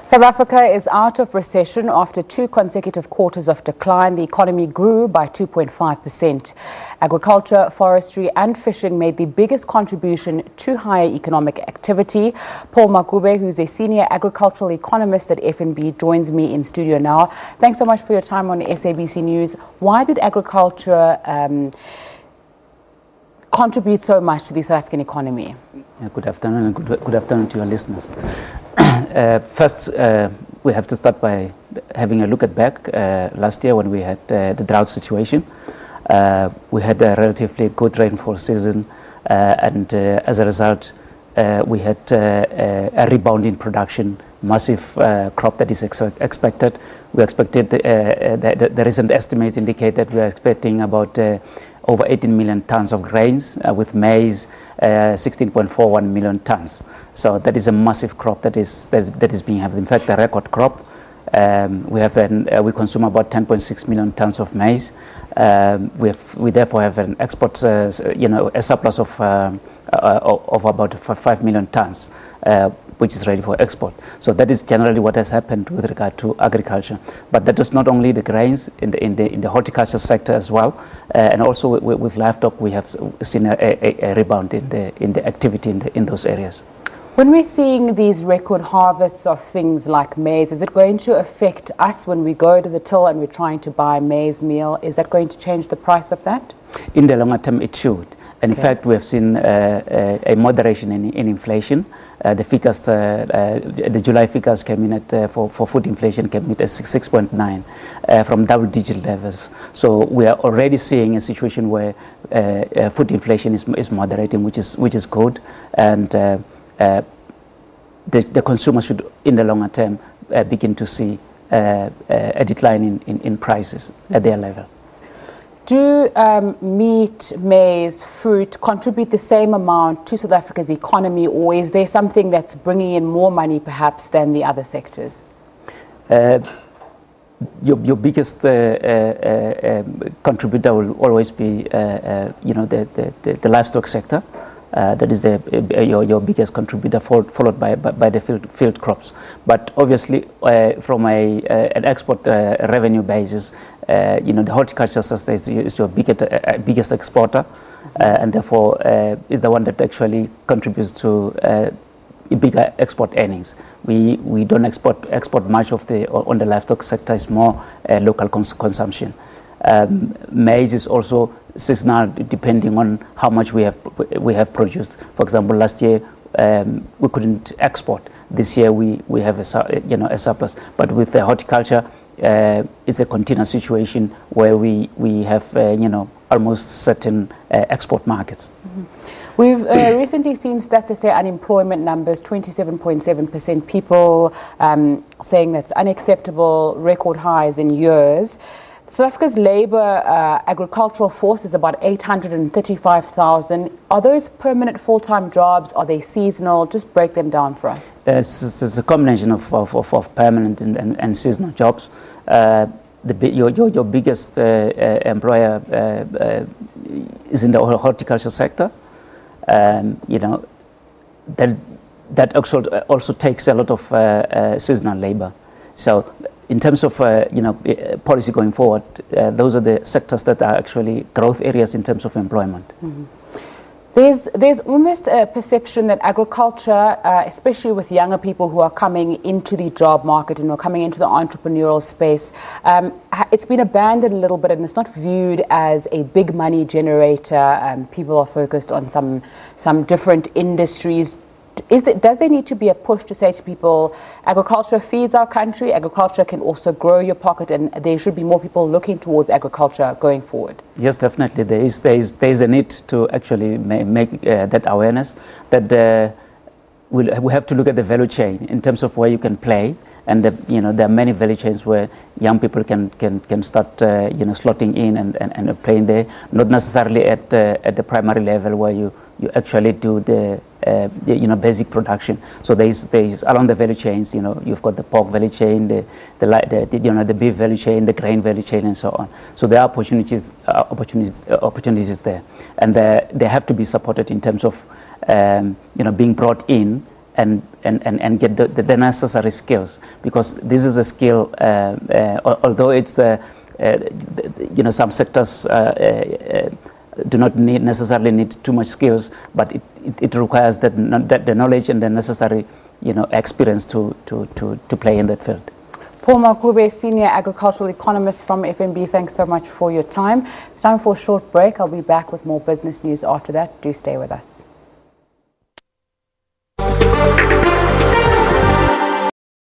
South Africa is out of recession after 2 consecutive quarters of decline. The economy grew by 2.5%. Agriculture, forestry and fishing made the biggest contribution to higher economic activity. Paul Makube, who's a senior agricultural economist at FNB, joins me in studio now. Thanks so much for your time on SABC News. Why did agriculture contribute so much to the South African economy? Good afternoon, and good afternoon to your listeners. First, we have to start by having a look at back last year when we had the drought situation. We had a relatively good rainfall season, and as a result, we had a rebound in production, massive crop that is expected. We expected, the recent estimates indicate that we are expecting about over 18 million tons of grains, with maize 16.41 million tons. So that is a massive crop that is being had. In fact, a record crop. We consume about 10.6 million tons of maize. We therefore have an export, a surplus of about 5 million tons, which is ready for export. So that is generally what has happened with regard to agriculture. But that is not only the grains in the horticulture sector as well, and also with livestock we have seen a rebound in the activity in those areas. When we're seeing these record harvests of things like maize, is it going to affect us when we go to the till and we're trying to buy maize meal? Is that going to change the price of that? In the longer term, it should. And in fact, we have seen a moderation in inflation. The figures, the July figures came in at for food inflation came in at 6.9 from double-digit levels. So we are already seeing a situation where food inflation is moderating, which is good, and the consumer should, in the longer term, begin to see a decline in prices at their level. Do meat, maize, fruit contribute the same amount to South Africa's economy, or is there something that's bringing in more money perhaps than the other sectors? Your biggest contributor will always be the livestock sector. That is your biggest contributor, followed by the field crops. But obviously, from an export revenue basis, the horticulture sector is your biggest exporter, and therefore is the one that actually contributes to bigger export earnings. We don't export much of on the livestock sector. It's more local consumption. Maize is also seasonal, depending on how much we have produced. For example, last year we couldn't export. This year we have a surplus. But with the horticulture, it's a continuous situation where we have almost certain export markets. Mm-hmm. We've recently seen stats that say unemployment numbers, 27.7%, people saying that's unacceptable, record highs in years. South Africa's labour agricultural force is about 835,000. Are those permanent full-time jobs? Are they seasonal? Just break them down for us. It's a combination of permanent and seasonal jobs. Your biggest employer is in the horticulture sector. That also takes a lot of seasonal labour. So in terms of policy going forward, those are the sectors that are actually growth areas in terms of employment. Mm-hmm. There's almost a perception that agriculture, especially with younger people who are coming into the job market and who are coming into the entrepreneurial space, it's been abandoned a little bit and it's not viewed as a big money generator. People are focused on some different industries. Does there need to be a push to say to people, agriculture feeds our country, agriculture can also grow your pocket, and there should be more people looking towards agriculture going forward? Yes, definitely. There is a need to actually make that awareness that we have to look at the value chain in terms of where you can play, and there are many value chains where young people can start slotting in and playing there, not necessarily at the primary level where you actually do the basic production. So there is along the value chains. You've got the pork value chain, the beef value chain, the grain value chain, and so on. So there are opportunities there, and they have to be supported in terms of being brought in and get the necessary skills, because this is a skill, although it's some sectors do not necessarily need too much skills, but it requires the knowledge and the necessary experience to play in that field. Paul Makube, Senior Agricultural Economist from FNB, thanks so much for your time. It's time for a short break. I'll be back with more business news after that. Do stay with us.